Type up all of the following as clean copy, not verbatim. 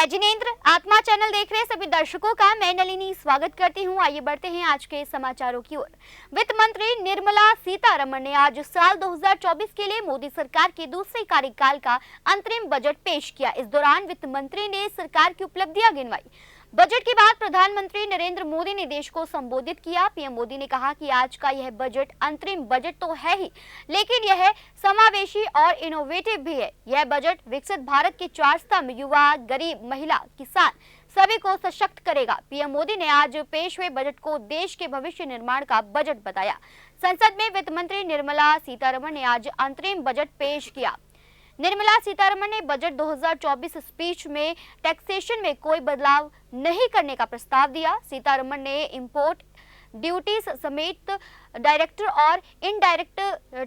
जिनेंद्र, आत्मा चैनल देख रहे सभी दर्शकों का मैं नलिनी स्वागत करती हूं। आइए बढ़ते हैं आज के समाचारों की ओर। वित्त मंत्री निर्मला सीतारमण ने आज साल 2024 के लिए मोदी सरकार के दूसरे कार्यकाल का अंतरिम बजट पेश किया। इस दौरान वित्त मंत्री ने सरकार की उपलब्धियां गिनवाई। बजट के बाद प्रधानमंत्री नरेंद्र मोदी ने देश को संबोधित किया। पीएम मोदी ने कहा कि आज का यह बजट अंतरिम बजट तो है ही, लेकिन यह समावेशी और इनोवेटिव भी है। यह बजट विकसित भारत के 4 स्तंभ युवा, गरीब, महिला, किसान सभी को सशक्त करेगा। पीएम मोदी ने आज पेश हुए बजट को देश के भविष्य निर्माण का बजट बताया। संसद में वित्त मंत्री निर्मला सीतारमण ने आज अंतरिम बजट पेश किया। निर्मला सीतारमण ने बजट 2024 स्पीच में टैक्सेशन में कोई बदलाव नहीं करने का प्रस्ताव दिया। सीतारमण ने इंपोर्ट ड्यूटीज समेत डायरेक्ट और इनडायरेक्ट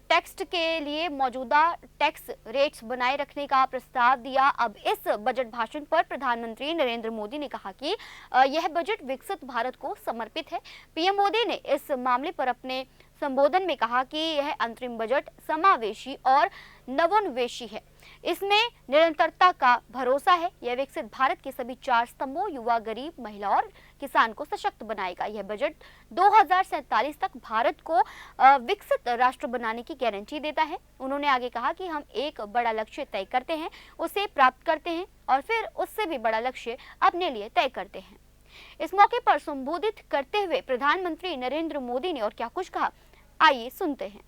टैक्स के लिए मौजूदा टैक्स रेट्स बनाए रखने का प्रस्ताव दिया। अब इस बजट भाषण पर प्रधानमंत्री नरेंद्र मोदी ने कहा कि यह बजट विकसित भारत को समर्पित है। पीएम मोदी ने इस मामले पर अपने संबोधन में कहा कि यह अंतरिम बजट समावेशी और नवोन्वेषी है। इसमें निरंतरता का भरोसा है। यह विकसित भारत के सभी 4 स्तंभों युवा, गरीब, महिला और किसान को सशक्त बनाएगा। यह बजट 2047 तक भारत को विकसित राष्ट्र बनाने की गारंटी देता है। उन्होंने आगे कहा कि हम एक बड़ा लक्ष्य तय करते हैं, उसे प्राप्त करते हैं और फिर उससे भी बड़ा लक्ष्य अपने लिए तय करते हैं। इस मौके पर संबोधित करते हुए प्रधानमंत्री नरेंद्र मोदी ने और क्या कुछ कहा, आइए सुनते हैं।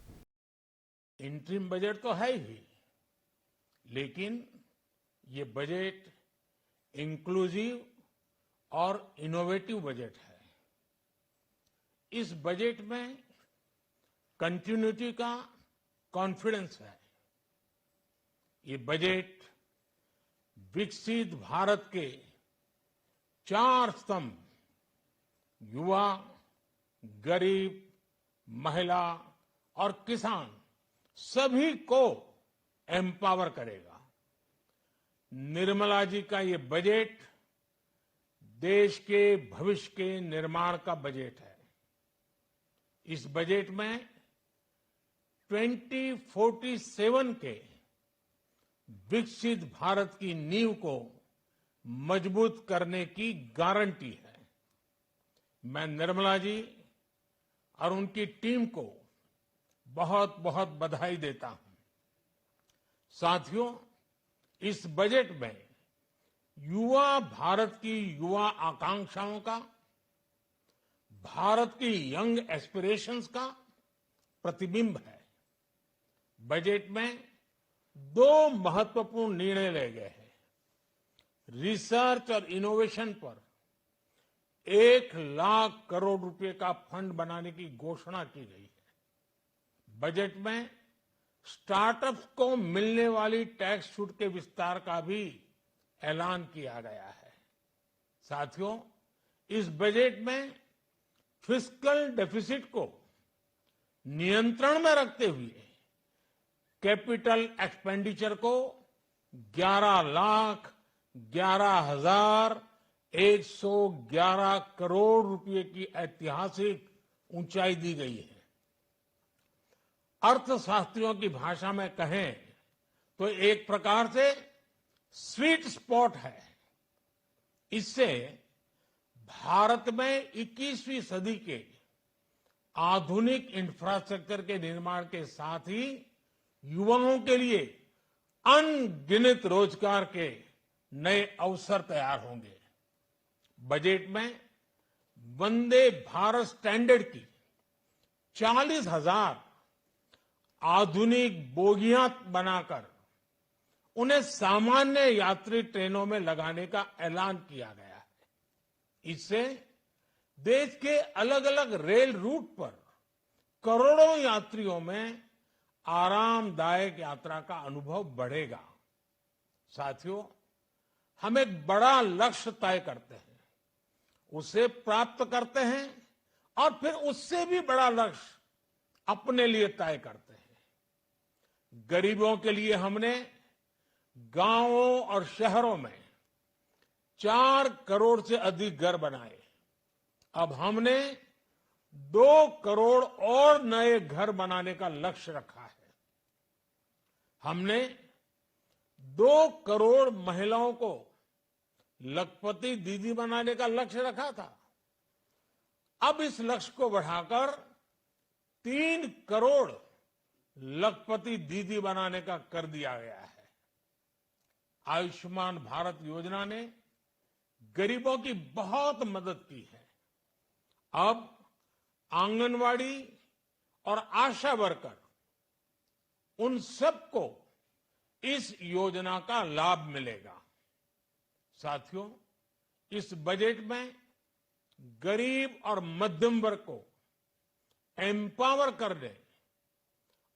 इंटरिम बजट तो है ही, लेकिन ये बजट इंक्लूसिव और इनोवेटिव बजट है। इस बजट में कंटिन्यूटी का कॉन्फिडेंस है। ये बजट विकसित भारत के 4 स्तंभ युवा, गरीब, महिला और किसान सभी को एम्पावर करेगा। निर्मला जी का ये बजट देश के भविष्य के निर्माण का बजट है। इस बजट में 2047 के विकसित भारत की नींव को मजबूत करने की गारंटी है। मैं निर्मला जी और उनकी टीम को बहुत बहुत बधाई देता हूं। साथियों, इस बजट में युवा भारत की युवा आकांक्षाओं का, भारत की यंग एस्पिरेशंस का प्रतिबिंब है। बजट में 2 महत्वपूर्ण निर्णय लिए गए हैं। रिसर्च और इनोवेशन पर 1 लाख करोड़ रुपए का फंड बनाने की घोषणा की गई है। बजट में स्टार्टअप्स को मिलने वाली टैक्स छूट के विस्तार का भी ऐलान किया गया है। साथियों, इस बजट में फिस्कल डेफिसिट को नियंत्रण में रखते हुए कैपिटल एक्सपेंडिचर को 11,11,111 करोड़ रुपए की ऐतिहासिक ऊंचाई दी गई है। अर्थशास्त्रियों की भाषा में कहें तो एक प्रकार से स्वीट स्पॉट है। इससे भारत में 21वीं सदी के आधुनिक इंफ्रास्ट्रक्चर के निर्माण के साथ ही युवाओं के लिए अनगिनत रोजगार के नए अवसर तैयार होंगे। बजट में वंदे भारत स्टैंडर्ड की 40,000 आधुनिक बोगियां बनाकर उन्हें सामान्य यात्री ट्रेनों में लगाने का ऐलान किया गया है। इससे देश के अलग अलग रेल रूट पर करोड़ों यात्रियों में आरामदायक यात्रा का अनुभव बढ़ेगा। साथियों, हम एक बड़ा लक्ष्य तय करते हैं, उसे प्राप्त करते हैं और फिर उससे भी बड़ा लक्ष्य अपने लिए तय करते हैं। गरीबों के लिए हमने गांवों और शहरों में 4 करोड़ से अधिक घर बनाए। अब हमने 2 करोड़ और नए घर बनाने का लक्ष्य रखा है। हमने 2 करोड़ महिलाओं को लखपति दीदी बनाने का लक्ष्य रखा था। अब इस लक्ष्य को बढ़ाकर 3 करोड़ लखपति दीदी बनाने का कर दिया गया है। आयुष्मान भारत योजना ने गरीबों की बहुत मदद की है। अब आंगनवाड़ी और आशा वर्कर उन सबको इस योजना का लाभ मिलेगा। साथियों, इस बजट में गरीब और मध्यम वर्ग को एम्पावर करने,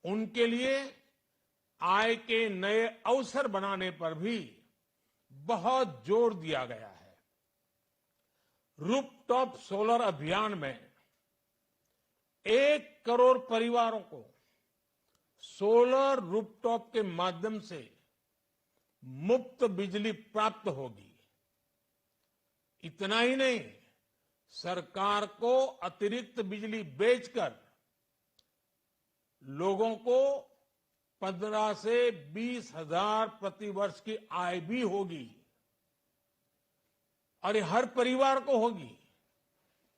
उनके लिए आय के नए अवसर बनाने पर भी बहुत जोर दिया गया है। रूफटॉप सोलर अभियान में 1 करोड़ परिवारों को सोलर रूफटॉप के माध्यम से मुफ्त बिजली प्राप्त होगी। इतना ही नहीं, सरकार को अतिरिक्त बिजली बेचकर लोगों को 15 से 20 हजार प्रति वर्ष की आय भी होगी और ये हर परिवार को होगी।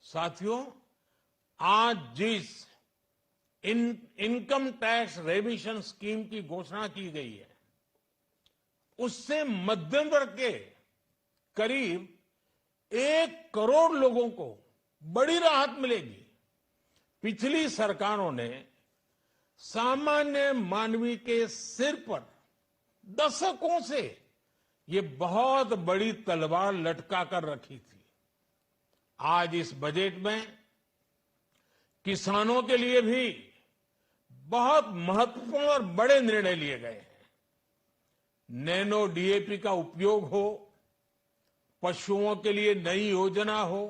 साथियों, आज जिस इनकम टैक्स रेमिशन स्कीम की घोषणा की गई है, उससे मध्यम वर्ग के करीब 1 करोड़ लोगों को बड़ी राहत मिलेगी। पिछली सरकारों ने सामान्य मानवी के सिर पर दशकों से ये बहुत बड़ी तलवार लटका कर रखी थी। आज इस बजट में किसानों के लिए भी बहुत महत्वपूर्ण और बड़े निर्णय लिए गए हैं। नैनो डीएपी का उपयोग हो, पशुओं के लिए नई योजना हो,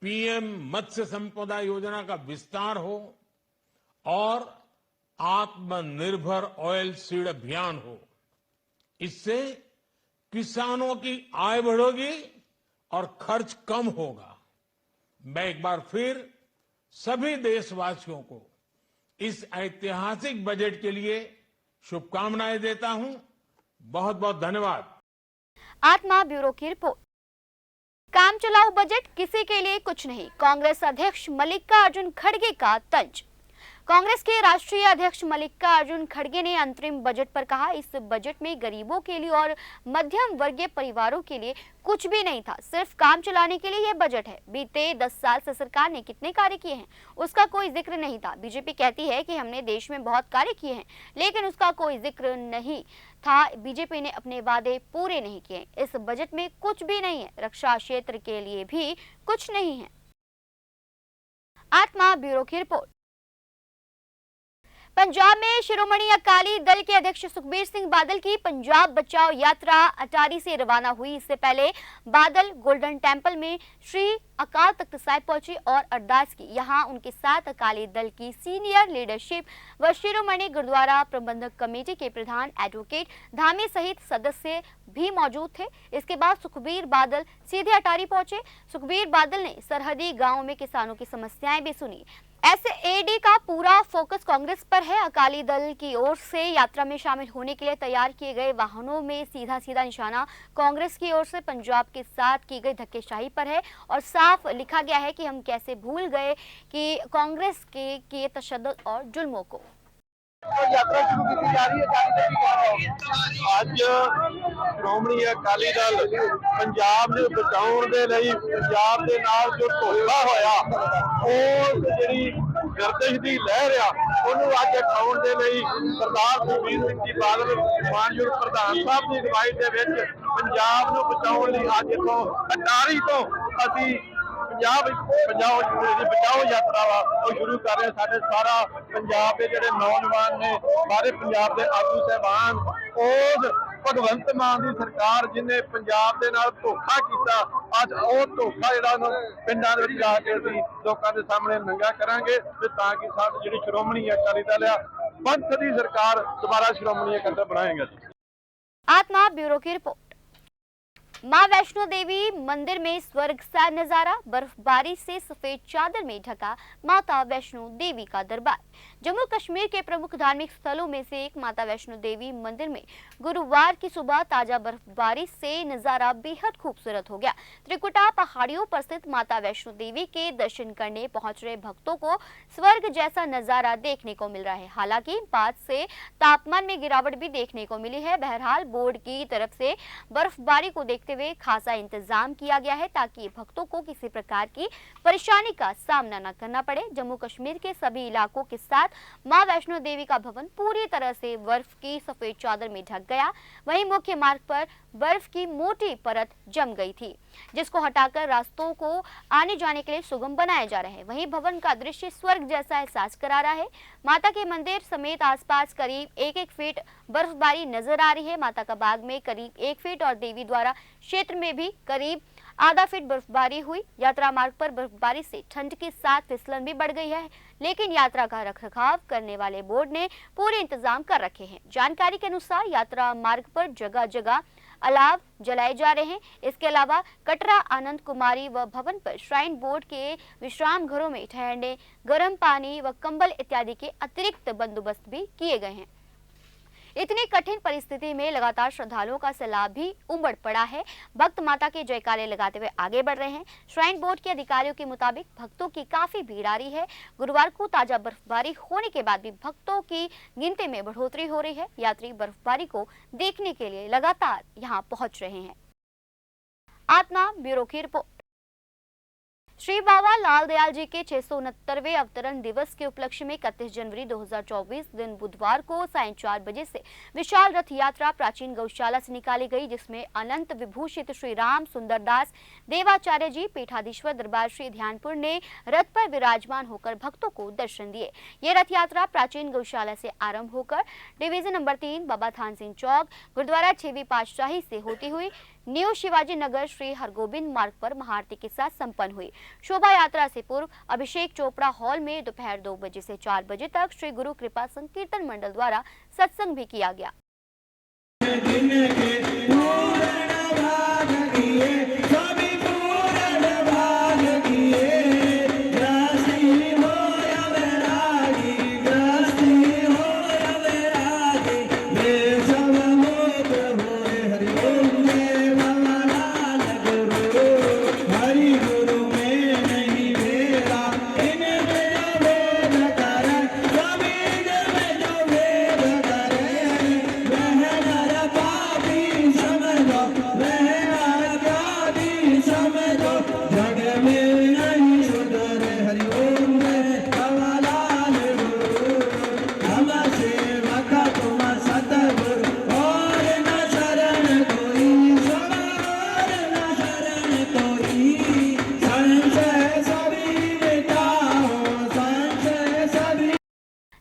पीएम मत्स्य संपदा योजना का विस्तार हो और आत्मनिर्भर ऑयल सीड अभियान हो। इससे किसानों की आय बढ़ेगी और खर्च कम होगा। मैं एक बार फिर सभी देशवासियों को इस ऐतिहासिक बजट के लिए शुभकामनाएं देता हूं। बहुत बहुत धन्यवाद। आत्मा ब्यूरो की रिपोर्ट। काम चलाओ बजट किसी के लिए कुछ नहीं, कांग्रेस अध्यक्ष मल्लिकार्जुन खड़गे का तंज। कांग्रेस के राष्ट्रीय अध्यक्ष मल्लिकार्जुन खड़गे ने अंतरिम बजट पर कहा, इस बजट में गरीबों के लिए और मध्यम वर्गीय परिवारों के लिए कुछ भी नहीं था, सिर्फ काम चलाने के लिए यह बजट है। बीते 10 साल से सरकार ने कितने कार्य किए हैं, उसका कोई जिक्र नहीं था। बीजेपी कहती है कि हमने देश में बहुत कार्य किए हैं, लेकिन उसका कोई जिक्र नहीं था। बीजेपी ने अपने वादे पूरे नहीं किए। इस बजट में कुछ भी नहीं है, रक्षा क्षेत्र के लिए भी कुछ नहीं है। आत्मा ब्यूरो की रिपोर्ट। पंजाब में शिरोमणि अकाली दल के अध्यक्ष सुखबीर सिंह बादल की पंजाब बचाओ यात्रा अटारी से रवाना हुई। इससे पहले बादल गोल्डन टेम्पल में श्री अकाल तख्त साहिब पहुंचे और अरदास की। यहां उनके साथ अकाली दल की सीनियर लीडरशिप व शिरोमणि गुरुद्वारा प्रबंधक कमेटी के प्रधान एडवोकेट धामी सहित सदस्य भी मौजूद थे। इसके बाद सुखबीर बादल सीधे अटारी पहुंचे। सुखबीर बादल ने सरहदी गांवों में किसानों की समस्याएं भी सुनी। एसएडी का पूरा फोकस कांग्रेस पर है। अकाली दल की ओर से यात्रा में शामिल होने के लिए तैयार किए गए वाहनों में सीधा निशाना कांग्रेस की ओर से पंजाब के साथ की गई धक्केशाही पर है और साफ लिखा गया है कि हम कैसे भूल गए कि कांग्रेस के किए तशद्दुद और जुल्मों को। यात्रा शुरू की जा रही है। ਅੱਜ ਸ਼੍ਰੋਮਣੀ ਅਕਾਲੀ ਦਲ ਪੰਜਾਬ ਨੂੰ ਬਚਾਉਣ ਦੇ ਲਈ ਪੰਜਾਬ ਦੇ ਨਾਲ ਜੋ ਧੋਖਾ ਹੋਇਆ, ਉਹ ਜਿਹੜੀ ਗਰਦਿਸ਼ ਦੀ ਲਹਿਰ ਆ, ਉਹਨੂੰ ਅੱਜ ਉਠਾਉਣ ਦੇ ਲਈ ਸਰਦਾਰ ਸੁਖਬੀਰ ਸਿੰਘ ਜੀ ਬਾਦਲ ਮਾਨਯੋਗ ਪ੍ਰਧਾਨ ਸਾਹਿਬ ਦੀ ਅਗਵਾਈ ਦੇ ਵਿੱਚ ਪੰਜਾਬ ਨੂੰ ਬਚਾਉਣ ਲਈ ਅੱਜ ਤੋਂ ਅਟਾਰੀ ਤੋਂ ਅਸੀਂ बचाओ यात्रा वा शुरू कर रहे। साडे सारा पंजाब के जिहड़े नौजवान ने, सारे पंजाब के आगू साहबान, उस भगवंत मान की सरकार जिन्हें पंजाब के नाल धोखा किया, अज वो धोखा जिहड़ा पिंडां दे विच जाके असीं लोकां दे सामने नंगा करांगे ते तां कि साडी जिहड़ी श्रोमणी अकाली दल आ पंथ दी सरकार दोबारा श्रोमणी अकाली दल बनाएगा। आत्मा ब्यूरो की रिपोर्ट। मां वैष्णो देवी मंदिर में स्वर्ग सा नजारा, बर्फबारी से सफेद चादर में ढका माता वैष्णो देवी का दरबार। जम्मू कश्मीर के प्रमुख धार्मिक स्थलों में से एक माता वैष्णो देवी मंदिर में गुरुवार की सुबह ताजा बर्फबारी से नजारा बेहद खूबसूरत हो गया। त्रिकुटा पहाड़ियों पर स्थित माता वैष्णो देवी के दर्शन करने पहुंच रहे भक्तों को स्वर्ग जैसा नजारा देखने को मिल रहा है। हालांकि बाद से तापमान में गिरावट भी देखने को मिली है। बहरहाल बोर्ड की तरफ से बर्फबारी को देखते हुए खासा इंतजाम किया गया है ताकि भक्तों को किसी प्रकार की परेशानी का सामना न करना पड़े। जम्मू कश्मीर के सभी इलाकों के साथ मां वैष्णो देवी का भवन पूरी तरह से बर्फ की सफेद चादर में ढक गया। वहीं मुख्य मार्ग पर बर्फ की मोटी परत जम गई थी, जिसको हटाकर रास्तों को आने जाने के लिए सुगम बनाया जा रहा है। वहीं भवन का दृश्य स्वर्ग जैसा एहसास करा रहा है। माता के मंदिर समेत आसपास करीब 1-1 फीट बर्फबारी नजर आ रही है। माता का बाग में करीब 1 फीट और देवी द्वारा क्षेत्र में भी करीब आधा फीट बर्फबारी हुई। यात्रा मार्ग पर बर्फबारी से ठंड के साथ फिसलन भी बढ़ गई है, लेकिन यात्रा का रखरखाव करने वाले बोर्ड ने पूरे इंतजाम कर रखे हैं। जानकारी के अनुसार यात्रा मार्ग पर जगह जगह अलाव जलाए जा रहे हैं। इसके अलावा कटरा, आनंद कुमारी व भवन पर श्राइन बोर्ड के विश्राम घरों में ठहरने, गर्म पानी व कंबल इत्यादि के अतिरिक्त बंदोबस्त भी किए गए हैं। इतनी कठिन परिस्थिति में लगातार श्रद्धालुओं का सैलाब भी उमड़ पड़ा है। भक्त माता के जयकारे लगाते हुए आगे बढ़ रहे हैं। श्राइन बोर्ड के अधिकारियों के मुताबिक भक्तों की काफी भीड़ आ रही है। गुरुवार को ताजा बर्फबारी होने के बाद भी भक्तों की गिनती में बढ़ोतरी हो रही है। यात्री बर्फबारी को देखने के लिए लगातार यहाँ पहुंच रहे हैं। आत्मा ब्यूरो की रिपोर्ट। श्री बाबा लाल दयाल जी के 669वें अवतरण दिवस के उपलक्ष्य में 31 जनवरी 2024 दिन बुधवार को सायं 4 बजे से विशाल रथ यात्रा प्राचीन गौशाला से निकाली गई, जिसमें अनंत विभूषित श्री राम सुंदरदास देवाचार्य जी पीठाधीश्वर दरबार श्री ध्यानपुर ने रथ पर विराजमान होकर भक्तों को दर्शन दिए। ये रथ यात्रा प्राचीन गौशाला से आरंभ होकर डिवीजन नंबर 3 बाबा थान सिंह चौक गुरुद्वारा 6वीं पातशाही से होती हुई न्यू शिवाजी नगर श्री हरगोबिंद मार्ग पर महाआरती के साथ संपन्न हुई। शोभा यात्रा से पूर्व अभिषेक चोपड़ा हॉल में दोपहर 2 बजे से 4 बजे तक श्री गुरु कृपा संकीर्तन मंडल द्वारा सत्संग भी किया गया।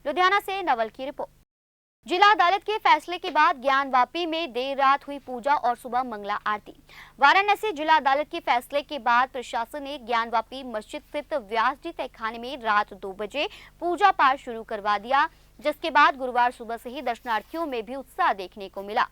लुधियाना से नवल की रिपोर्ट। जिला अदालत के फैसले के बाद ज्ञानवापी में देर रात हुई पूजा और सुबह मंगला आरती। वाराणसी जिला अदालत के फैसले के बाद प्रशासन ने ज्ञानवापी मस्जिद स्थित व्यास जी तहखाने में रात 2 बजे पूजा पाठ शुरू करवा दिया, जिसके बाद गुरुवार सुबह से ही दर्शनार्थियों में भी उत्साह देखने को मिला।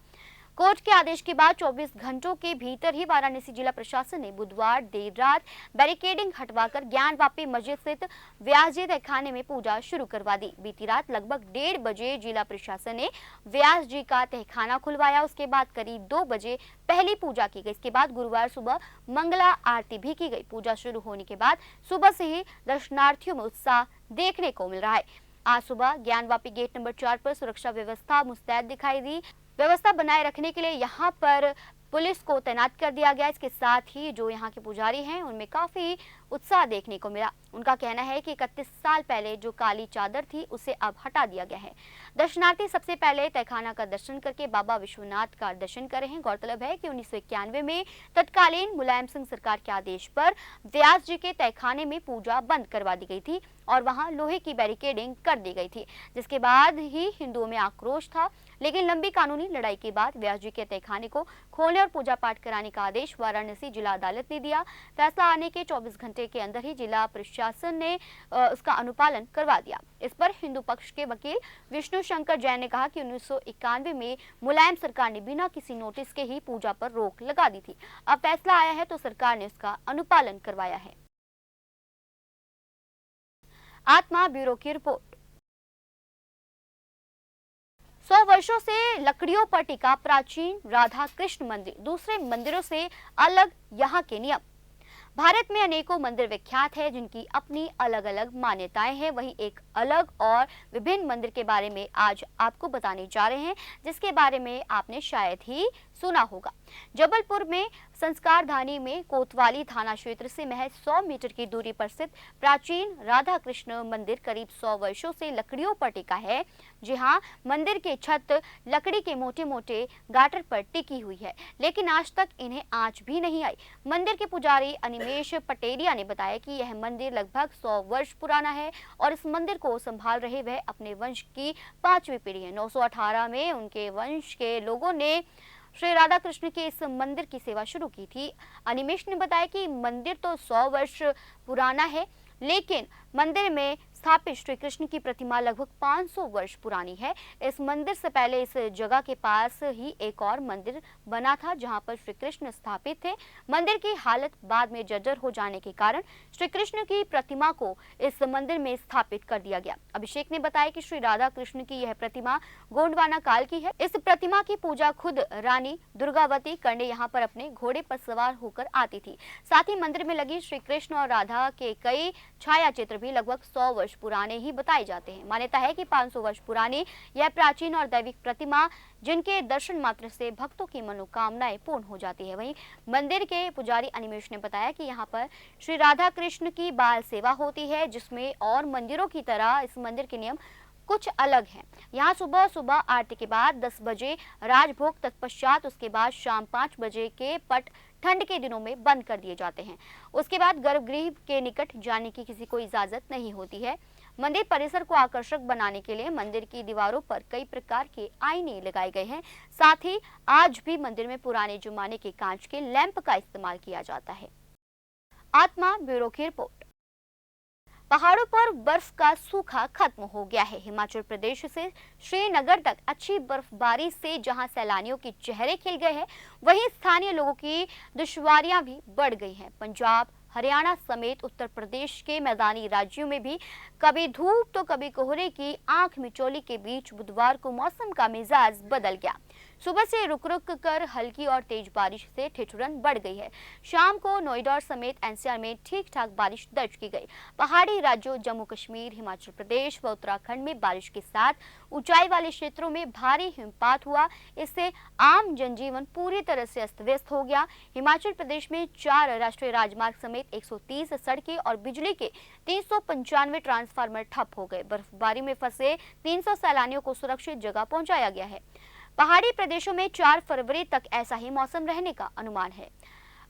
कोर्ट के आदेश के बाद 24 घंटों के भीतर ही वाराणसी जिला प्रशासन ने बुधवार देर रात बैरिकेडिंग हटवाकर ज्ञानवापी मस्जिद स्थित व्यास जी तहखाने में पूजा शुरू करवा दी। बीती रात लगभग 1:30 बजे जिला प्रशासन ने व्यास जी का तहखाना खुलवाया। उसके बाद करीब 2 बजे पहली पूजा की गई। इसके बाद गुरुवार सुबह मंगला आरती भी की गई। पूजा शुरू होने के बाद सुबह से ही दर्शनार्थियों में उत्साह देखने को मिल रहा है। आज सुबह ज्ञानवापी गेट नंबर 4 पर सुरक्षा व्यवस्था मुस्तैद दिखाई दी। व्यवस्था बनाए रखने के लिए यहाँ पर पुलिस को तैनात कर दिया गया। इसके साथ ही जो यहाँ के पुजारी हैं उनमें काफी उत्साह देखने को मिला। उनका कहना है कि 31 साल पहले जो काली चादर थी उसे अब हटा दिया गया है। दर्शनार्थी सबसे पहले तहखाना का दर्शन करके बाबा विश्वनाथ का दर्शन कर रहे हैं। गौरतलब है कि 1991 में तत्कालीन मुलायम सिंह सरकार के आदेश पर व्यास जी के तहखाने में पूजा बंद करवा दी गई थी और वहां लोहे की बैरिकेडिंग कर दी गई थी, जिसके बाद ही हिंदुओं में आक्रोश था। लेकिन लंबी कानूनी लड़ाई के बाद व्यास जी के तहखाने को खोलने और पूजा पाठ कराने का आदेश वाराणसी जिला अदालत ने दिया। फैसला आने के 24 घंटे के अंदर ही जिला प्रशासन ने उसका अनुपालन करवा दिया। इस पर हिंदू पक्ष के वकील विष्णु शंकर जैन ने कहा कि 1991 में मुलायम सरकार ने बिना किसी नोटिस के ही पूजा पर रोक लगा दी थी। अब फैसला आया है तो सरकार ने उसका अनुपालन करवाया है। आत्मा ब्यूरो की रिपोर्ट। 100 वर्षों से लकड़ियों पर टिका प्राचीन राधा कृष्ण मंदिर, दूसरे मंदिरों से अलग यहाँ के नियम। भारत में अनेकों मंदिर विख्यात है जिनकी अपनी अलग अलग मान्यताएं हैं। वहीं एक अलग और विभिन्न मंदिर के बारे में आज आपको बताने जा रहे हैं, जिसके बारे में आपने शायद ही सुना होगा। जबलपुर में संस्कार धानी में कोतवाली थाना क्षेत्र से महज 100 मीटर की दूरी पर स्थित प्राचीन राधा कृष्ण मंदिर करीब 100 वर्षों से लकड़ियों पर टिका है। जी हाँ, मंदिर की छत लकड़ी के मोटे मोटे गाटर पर टिकी हुई है, लेकिन आज तक इन्हें आंच भी नहीं आई। मंदिर के पुजारी अनिमेश पटेरिया ने बताया कि यह मंदिर लगभग 100 वर्ष पुराना है और इस मंदिर को संभाल रहे वह अपने वंश की 5वीं पीढ़ी है। 918 में उनके वंश के लोगों ने श्री राधा कृष्ण के इस मंदिर की सेवा शुरू की थी। अनिमेश ने बताया कि मंदिर तो 100 वर्ष पुराना है, लेकिन मंदिर में स्थापित श्री कृष्ण की प्रतिमा लगभग 500 वर्ष पुरानी है। इस मंदिर से पहले इस जगह के पास ही एक और मंदिर बना था जहां पर श्री कृष्ण स्थापित थे। मंदिर की हालत बाद में जर्जर हो जाने के कारण श्री कृष्ण की प्रतिमा को इस मंदिर में स्थापित कर दिया गया। अभिषेक ने बताया कि श्री राधा कृष्ण की यह प्रतिमा गोंडवाना काल की है। इस प्रतिमा की पूजा खुद रानी दुर्गावती करने यहाँ पर अपने घोड़े पर सवार होकर आती थी। साथ ही मंदिर में लगी श्री कृष्ण और राधा के कई छाया चित्र भी लगभग 100 वर्ष पुराने ही बताए जाते हैं। मान्यता है कि 500 वर्ष पुरानी यह प्राचीन और दैविक प्रतिमा जिनके दर्शन मात्र से भक्तों की मनोकामनाएं पूर्ण हो जाती है। वहीं मंदिर के पुजारी अनिमेश ने बताया कि यहाँ पर श्री राधा कृष्ण की बाल सेवा होती है, जिसमें और मंदिरों की तरह इस मंदिर के नियम कुछ अलग हैं। यहाँ सुबह सुबह आरती के बाद 10 बजे राजभोग, तत्पश्चात उसके बाद शाम 5 बजे के पट ठंड के दिनों में बंद कर दिए जाते हैं। उसके बाद गर्भगृह के निकट जाने की किसी को इजाजत नहीं होती है। मंदिर परिसर को आकर्षक बनाने के लिए मंदिर की दीवारों पर कई प्रकार के आईने लगाए गए हैं। साथ ही आज भी मंदिर में पुराने जमाने के कांच के लैंप का इस्तेमाल किया जाता है। आत्मा ब्यूरो की रिपोर्ट। पहाड़ों पर बर्फ का सूखा खत्म हो गया है। हिमाचल प्रदेश से श्रीनगर तक अच्छी बर्फबारी से जहां सैलानियों के चेहरे खिल गए हैं, वहीं स्थानीय लोगों की दुश्वारियां भी बढ़ गई हैं। पंजाब, हरियाणा समेत उत्तर प्रदेश के मैदानी राज्यों में भी कभी धूप तो कभी कोहरे की आंख मिचौली के बीच बुधवार को मौसम का मिजाज बदल गया। सुबह से रुक रुक कर हल्की और तेज बारिश से ठिठुरन बढ़ गई है। शाम को नोएडा समेत एनसीआर में ठीक ठाक बारिश दर्ज की गई। पहाड़ी राज्यों जम्मू कश्मीर, हिमाचल प्रदेश व उत्तराखंड में बारिश के साथ ऊंचाई वाले क्षेत्रों में भारी हिमपात हुआ। इससे आम जनजीवन पूरी तरह से अस्त व्यस्त हो गया। हिमाचल प्रदेश में 4 राष्ट्रीय राजमार्ग समेत 130 सड़कें और बिजली के 395 ट्रांसफार्मर ठप हो गए। बर्फबारी में फंसे 300 सैलानियों को सुरक्षित जगह पहुंचाया गया है। पहाड़ी प्रदेशों में 4 फरवरी तक ऐसा ही मौसम रहने का अनुमान है।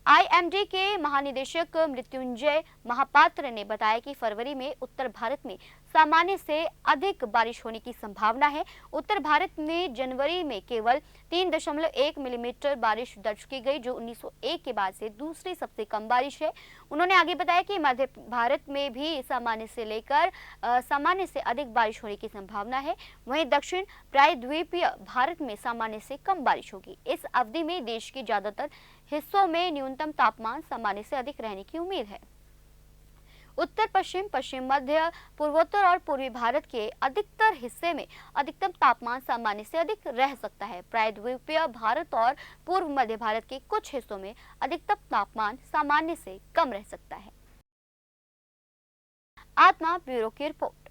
आईएमडी के महानिदेशक मृत्युंजय महापात्र ने बताया कि फरवरी में उत्तर भारत में सामान्य से अधिक बारिश होने की संभावना है। उत्तर भारत में जनवरी में केवल 3.1 मिलीमीटर बारिश दर्ज की गई, जो 1901 के बाद से दूसरी सबसे कम बारिश है। उन्होंने आगे बताया कि मध्य भारत में भी सामान्य से लेकर सामान्य से अधिक बारिश होने की संभावना है। वहीं दक्षिण प्रायद्वीपीय भारत में सामान्य से कम बारिश होगी। इस अवधि में देश के ज्यादातर हिस्सों में न्यूनतम तापमान सामान्य से अधिक रहने की उम्मीद है। उत्तर पश्चिम, पश्चिम मध्य, पूर्वोत्तर और पूर्वी भारत के अधिकतर हिस्से में अधिकतम तापमान सामान्य से अधिक रह सकता है। प्रायद्वीपीय भारत और पूर्व मध्य भारत के कुछ हिस्सों में अधिकतम तापमान सामान्य से कम रह सकता है। आत्मा ब्यूरो की रिपोर्ट।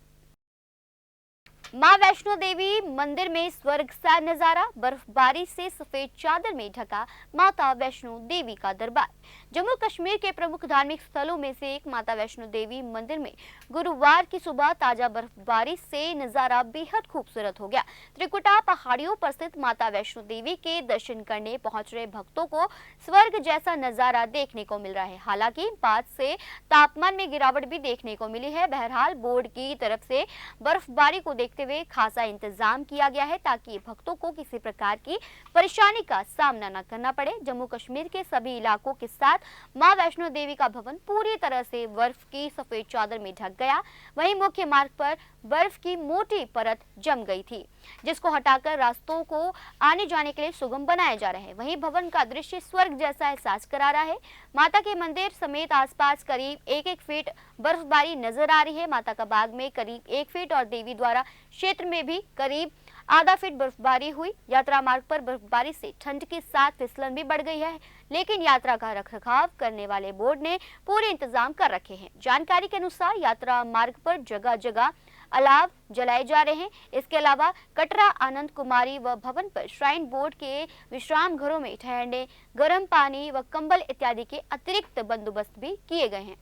मां वैष्णो देवी मंदिर में स्वर्ग सा नजारा, बर्फबारी से सफेद चादर में ढका माता वैष्णो देवी का दरबार। जम्मू कश्मीर के प्रमुख धार्मिक स्थलों में से एक माता वैष्णो देवी मंदिर में गुरुवार की सुबह ताजा बर्फबारी से नजारा बेहद खूबसूरत हो गया। त्रिकुटा पहाड़ियों पर स्थित माता वैष्णो देवी के दर्शन करने पहुंच रहे भक्तों को स्वर्ग जैसा नजारा देखने को मिल रहा है। हालांकि बाद से तापमान में गिरावट भी देखने को मिली है। बहरहाल बोर्ड की तरफ से बर्फबारी को देखते हुए खासा इंतजाम किया गया है ताकि भक्तों को किसी प्रकार की परेशानी का सामना न करना पड़े। जम्मू कश्मीर के सभी इलाकों के साथ मां वैष्णो देवी का भवन पूरी तरह से बर्फ की सफेद चादर में ढक गया। वहीं मुख्य मार्ग पर बर्फ की मोटी परत जम गई थी, जिसको हटाकर रास्तों को आने जाने के लिए सुगम बनाया जा रहा है। वहीं भवन का दृश्य स्वर्ग जैसा एहसास करा रहा है। माता के मंदिर समेत आसपास करीब 1-1 फीट बर्फबारी नजर आ रही है। माता का बाग में करीब 1 फीट और देवी द्वारा क्षेत्र में भी करीब आधा फीट बर्फबारी हुई। यात्रा मार्ग पर बर्फबारी से ठंड के साथ फिसलन भी बढ़ गई है, लेकिन यात्रा का रखरखाव करने वाले बोर्ड ने पूरे इंतजाम कर रखे हैं। जानकारी के अनुसार यात्रा मार्ग पर जगह जगह अलाव जलाए जा रहे हैं। इसके अलावा कटरा आनंद कुमारी व भवन पर श्राइन बोर्ड के विश्राम घरों में ठहरने, गर्म पानी व कंबल इत्यादि के अतिरिक्त बंदोबस्त भी किए गए हैं।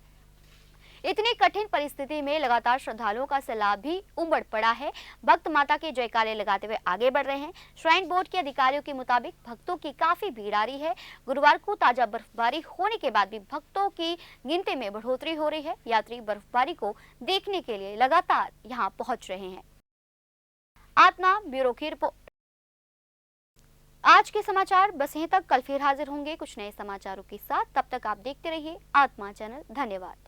इतनी कठिन परिस्थिति में लगातार श्रद्धालुओं का सैलाब भी उमड़ पड़ा है। भक्त माता के जयकारे लगाते हुए आगे बढ़ रहे हैं। श्राइन बोर्ड के अधिकारियों के मुताबिक भक्तों की काफी भीड़ आ रही है। गुरुवार को ताजा बर्फबारी होने के बाद भी भक्तों की गिनती में बढ़ोतरी हो रही है। यात्री बर्फबारी को देखने के लिए लगातार यहाँ पहुंच रहे हैं। आत्मा ब्यूरो की रिपोर्ट। आज के समाचार बस यहीं तक। कल फिर हाजिर होंगे कुछ नए समाचारों के साथ। तब तक आप देखते रहिए आत्मा चैनल। धन्यवाद।